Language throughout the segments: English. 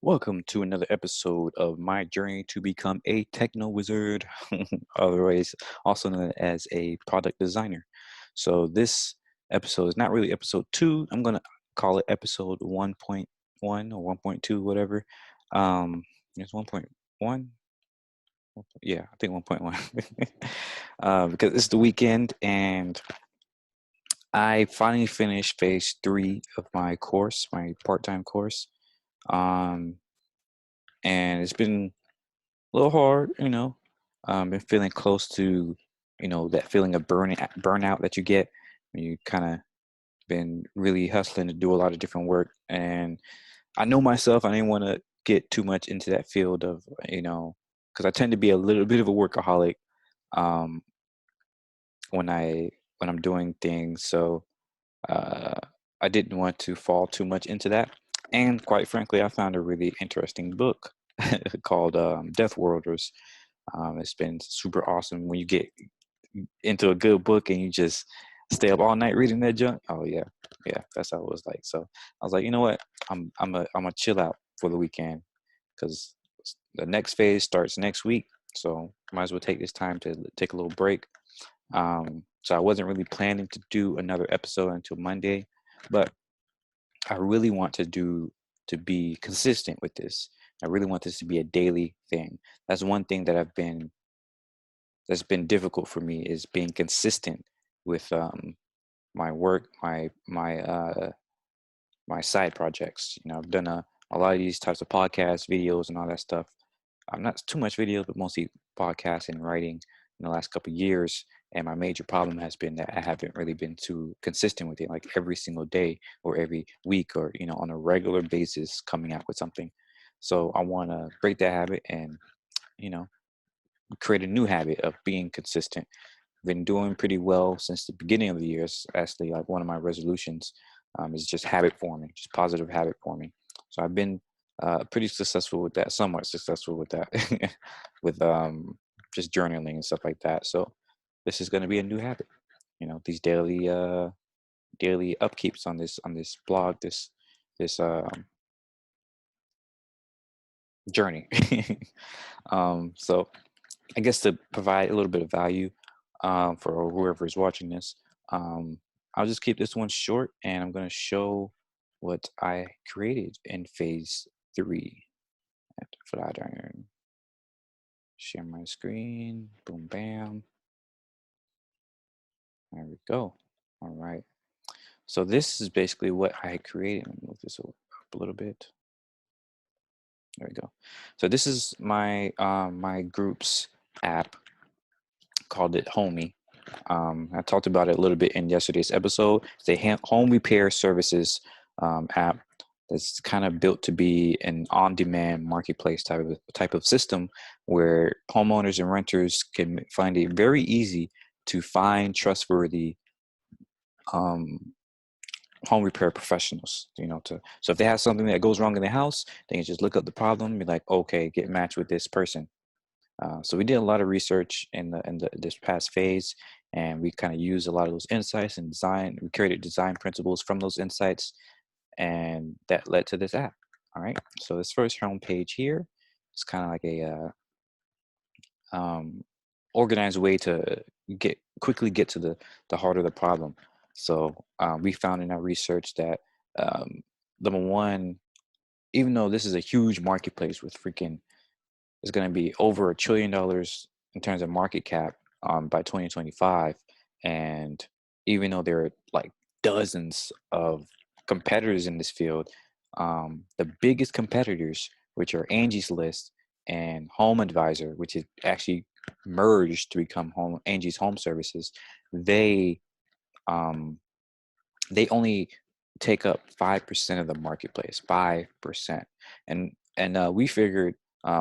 Welcome to another episode of my journey to become a TechnoWizard, otherwise also known as a product designer. So this episode is not really episode two. I'm gonna call it episode 1.1 or 1.2, whatever. Um, it's 1.1. Yeah, I think 1.1. Because it's the weekend and I finally finished phase three of my course, my part-time course. Um, and it's been a little hard, been feeling close to, that feeling of burnout that you get when you kind of been really hustling to do a lot of different work. And I know myself, I didn't want to get too much into that field of, because I tend to be a little bit of a workaholic um, when I'm doing things. So uh, I didn't want to fall too much into that. And quite frankly, I found a really interesting book called Death Worlders. It's been super awesome when you get into a good book and you just stay up all night reading that junk. Oh yeah, yeah, that's how it was like. So I was like, you know what, I'm a chill out for the weekend because the next phase starts next week. So might as well take this time to take a little break. So I wasn't really planning to do another episode until Monday, but I really want to be consistent with this. I really want this to be a daily thing. That's one thing that's been difficult for me is being consistent with my work, my side projects. I've done a lot of these types of podcasts, videos, and all that stuff. Not too much videos, but mostly podcasts and writing in the last couple of years. And my major problem has been that I haven't really been too consistent with it, like every single day or every week or on a regular basis coming out with something. So I want to break that habit and you know create a new habit of being consistent. Been doing pretty well since the beginning of the year. It's actually like one of my resolutions is just habit forming, just positive habit forming. So I've been pretty successful with that, somewhat successful with that, with just journaling and stuff like that. So this is going to be a new habit. These daily upkeeps on this blog, this journey. So I guess to provide a little bit of value for whoever is watching this, um, I'll just keep this one short and I'm going to show what I created in phase three. At Flatiron. Share my screen. Boom, bam. There we go. All right. So this is basically what I created. Let me move this up a little bit. There we go. So this is my group's app called it Homey. I talked about it a little bit in yesterday's episode. It's a home repair services app that's kind of built to be an on-demand marketplace type of system where homeowners and renters can find it very easy to find trustworthy um, home repair professionals. So if they have something that goes wrong in their house, they can just look up the problem and be like, okay, get matched with this person. So we did a lot of research in this past phase, and we kind of used a lot of those insights and design. We created design principles from those insights, and that led to this app. All right. So this first home page here is kind of like a um, organized way to quickly get to the heart of the problem. So we found in our research that number one, even though this is a huge marketplace with freaking is going to be over $1 trillion in terms of market cap by 2025. And even though there are like dozens of competitors in this field, the biggest competitors, which are Angie's List and Home Advisor, which is actually merged to become Angie's Home Services, they um, they only take up 5% of the marketplace, 5%. And we figured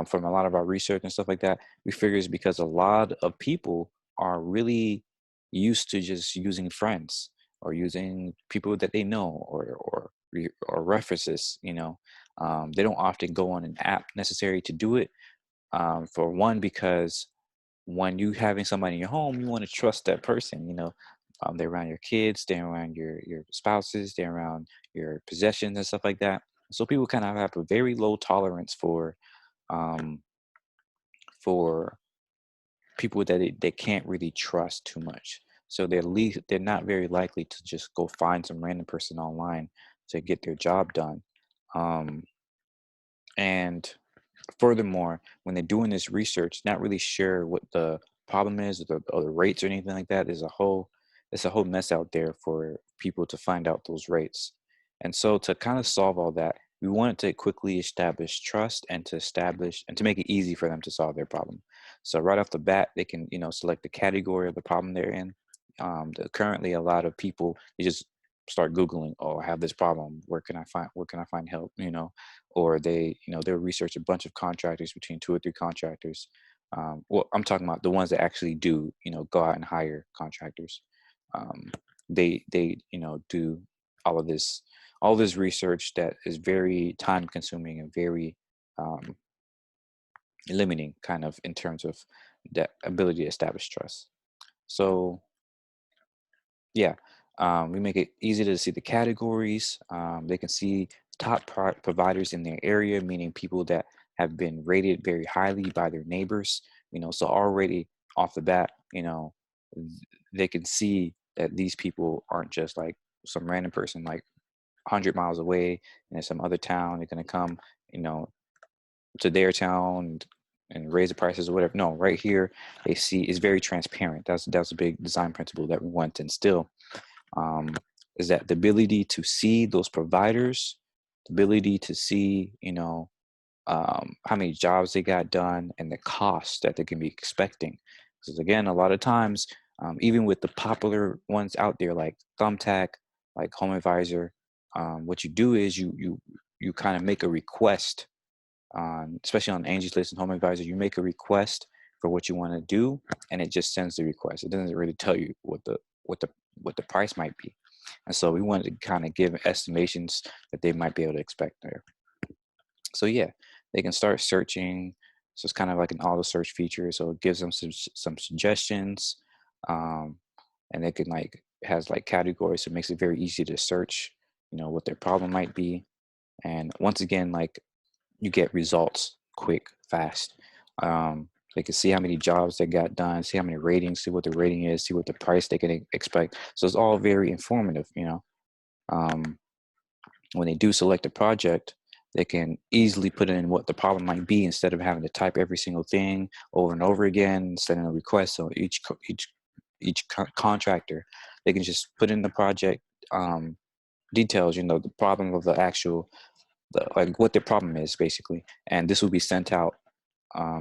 from a lot of our research and stuff like that, we figured it's because a lot of people are really used to just using friends or using people that they know or references. They don't often go on an app necessary to do it. For one, because when you having somebody in your home, you want to trust that person. They're around your kids, they're around your spouses, they're around your possessions and stuff like that. So people kind of have a very low tolerance um, for people that they can't really trust too much. So they're not very likely to just go find some random person online to get their job done. Um, and Furthermore, when they're doing this research, not really sure what the problem is or the rates or anything like that. It's a whole mess out there for people to find out those rates. And so to kind of solve all that, we wanted to quickly establish trust and to establish and to make it easy for them to solve their problem. So right off the bat, they can, select the category of the problem they're in. Currently, a lot of people, they just start Googling, oh, I have this problem. Where can I find help? Or they'll research a bunch of contractors, between two or three contractors. Well, I'm talking about the ones that actually do go out and hire contractors. They do all of this all this research that is very time consuming and very um, limiting, kind of, in terms of that ability to establish trust. So yeah, we make it easy to see the categories. They can see top providers in their area, meaning people that have been rated very highly by their neighbors. So already off the bat, they can see that these people aren't just like some random person like 100 miles away and in some other town. They're going to come, you know, to their town and raise the prices or whatever. No, right here they see is very transparent. That's a big design principle that we want to instill, um, is that the ability to see those providers, the ability to see, how many jobs they got done and the cost that they can be expecting. Because again, a lot of times, even with the popular ones out there like Thumbtack, like Home Advisor, what you do is you kind of make a request on, especially on Angie's List and Home Advisor, you make a request for what you want to do, and it just sends the request. It doesn't really tell you what the price might be. And so we wanted to kind of give estimations that they might be able to expect there. So yeah, they can start searching. So it's kind of like an auto search feature. So it gives them some suggestions, um, and they can like has like categories. So it makes it very easy to search. What their problem might be. And once again, like, you get results quick, fast. They can see how many jobs they got done, see how many ratings, see what the rating is, see what the price they can expect. So it's all very informative. Um, when they do select a project, they can easily put in what the problem might be instead of having to type every single thing over and over again, sending a request. So each contractor, they can just put in the project details, the problem of the actual, like what their problem is basically, and this will be sent out,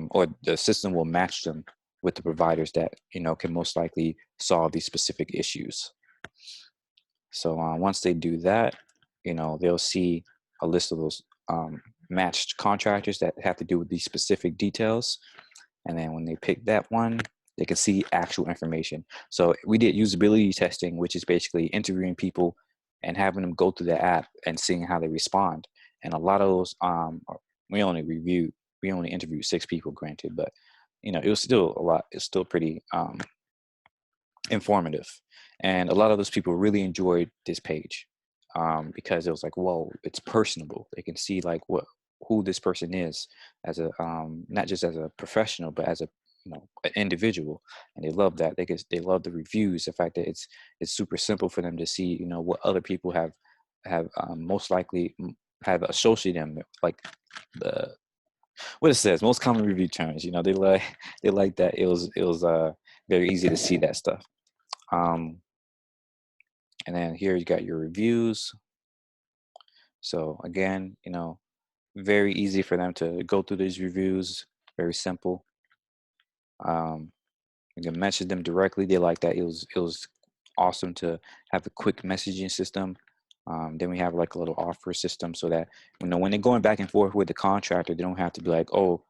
or the system will match them with the providers that can most likely solve these specific issues. So once they do that, they'll see a list of those matched contractors that have to do with these specific details. And then when they pick that one, they can see actual information. So we did usability testing, which is basically interviewing people and having them go through the app and seeing how they respond. And a lot of those, we only interviewed 6 people, granted, but it was still a lot. It's still pretty informative, and a lot of those people really enjoyed this page, because it was like, whoa, it's personable. They can see like who this person is as a, not just as a professional, but as a, an individual. And they love that. They love the reviews, the fact that it's super simple for them to see what other people have most likely have associated them with, like the what it says, most common review terms. They like that. It was very easy to see that stuff. um, and then here you got your reviews. So again, very easy for them to go through these reviews. Very simple. Um, you can message them directly. They like that. It was awesome to have a quick messaging system. Then we have like a little offer system, so that when they're going back and forth with the contractor, they don't have to be like, oh,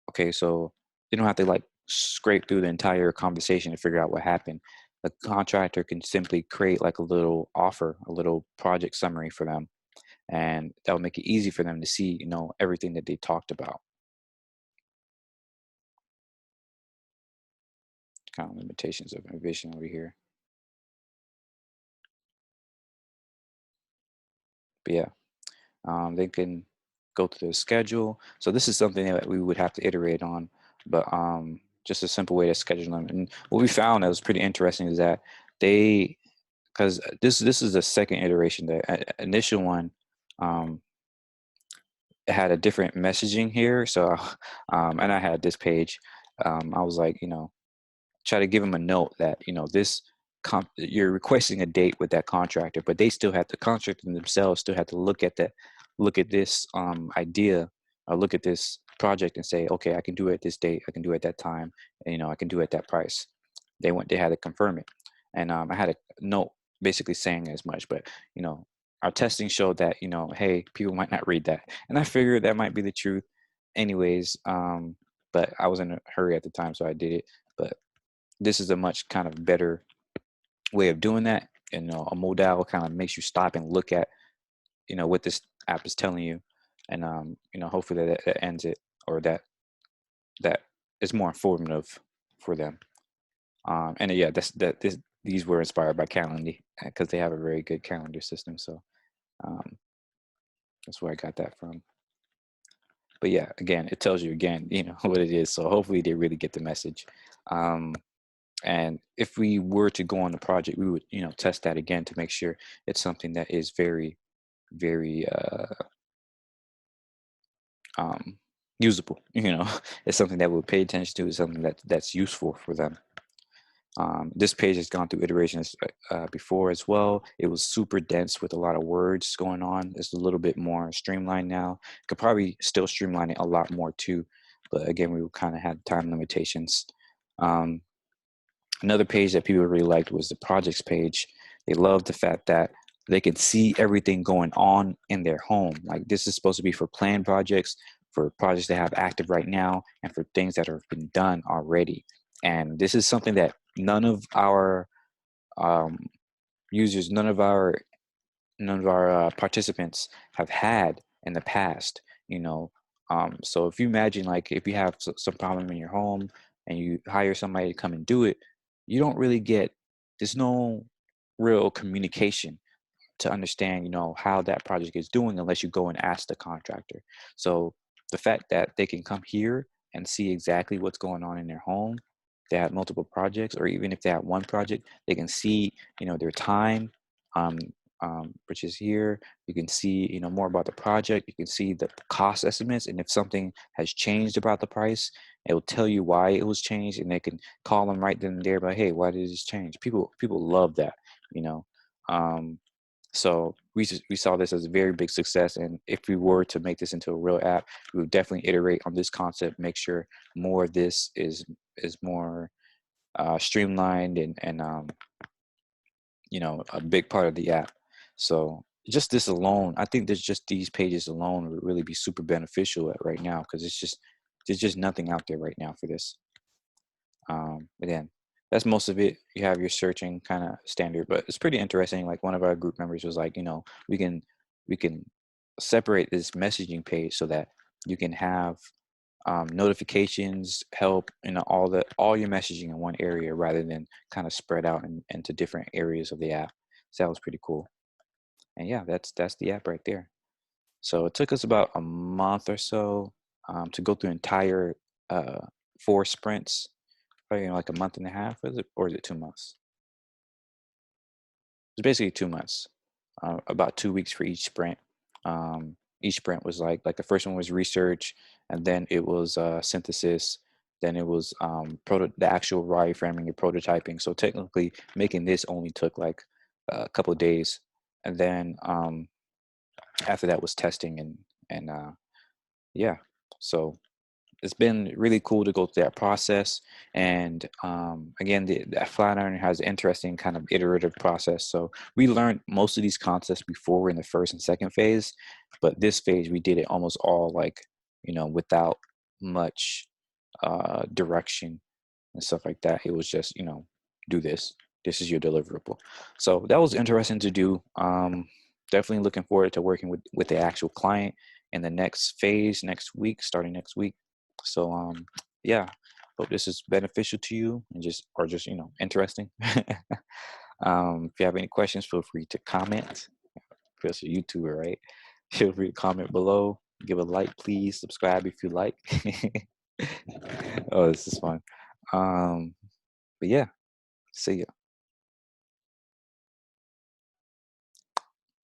okay, so they don't have to like scrape through the entire conversation to figure out what happened. The contractor can simply create like a little offer, a little project summary for them, and that will make it easy for them to see, everything that they talked about. Kind of limitations of innovation over here. But yeah, They can go through the schedule. So this is something that we would have to iterate on, but just a simple way to schedule them. And what we found that was pretty interesting is that they, because this is the second iteration. The initial one, um, it had a different messaging here. So, and I had this page. I was like, try to give them a note that this you're requesting a date with that contractor, but they still have, the contractor themselves still have to look at this idea, or look at this project and say, okay, I can do it at this date, I can do it at that time, and I can do it at that price. They had to confirm it, and I had a note basically saying as much. But our testing showed that hey, people might not read that, and I figured that might be the truth anyways. But I was in a hurry at the time, so I did it. But this is a much kind of better way of doing that. And a modal kind of makes you stop and look at what this app is telling you, and hopefully that ends it, or that is more informative for them. And yeah, these were inspired by Calendly, because they have a very good calendar system. So um, that's where I got that from. But yeah, again, it tells you again, what it is. So hopefully they really get the message. Um, And if we were to go on the project, we would, test that again to make sure it's something that is very, very usable. It's something that we'll pay attention to. It's something that's useful for them. This page has gone through iterations before as well. It was super dense with a lot of words going on. It's a little bit more streamlined now. Could probably still streamline it a lot more too, but again, we kind of had time limitations. Um, Another page that people really liked was the projects page. They loved the fact that they can see everything going on in their home. Like, this is supposed to be for planned projects, for projects they have active right now, and for things that have been done already. And this is something that none of our um, users, none of our participants have had in the past. So if you imagine, like, if you have some problem in your home and you hire somebody to come and do it, you don't really get, there's no real communication to understand, how that project is doing, unless you go and ask the contractor. So the fact that they can come here and see exactly what's going on in their home, they have multiple projects, or even if they have one project, they can see, their time, um, which is here. You can see, more about the project. You can see the cost estimates, and if something has changed about the price, it will tell you why it was changed, and they can call them right then and there. But hey, why did this change? People love that, you know. Um, so we saw this as a very big success, and if we were to make this into a real app, we would definitely iterate on this concept, make sure more of this is more streamlined, and a big part of the app. So just this alone, I think there's just these pages alone would really be super beneficial right now, because there's just nothing out there right now for this. Again, that's most of it. You have your searching kind of standard, but it's pretty interesting. Like, one of our group members was like, we can separate this messaging page so that you can have notifications, help, all your messaging in one area, rather than kind of spread out into different areas of the app. So that was pretty cool. And yeah, that's the app right there. So it took us about a month or so to go through entire 4 sprints. Probably like a month and a half, or is it 2 months? It's basically 2 months, about 2 weeks for each sprint. Each sprint was like the first one was research, and then it was synthesis, then it was the actual wireframing and prototyping. So technically, making this only took like a couple of days, and then after that was testing, and yeah. So it's been really cool to go through that process. And again, that Flatiron has an interesting kind of iterative process. So we learned most of these concepts before in the first and second phase, but this phase we did it almost all like, without much direction and stuff like that. It was just, do this. This is your deliverable. So that was interesting to do. Definitely looking forward to working with the actual client in the next phase next week, starting next week. So yeah, hope this is beneficial to you and just interesting. If you have any questions, feel free to comment. Because you're a YouTuber, right? Feel free to comment below. Give a like, please. Subscribe if you like. Oh, this is fun. But yeah, see ya.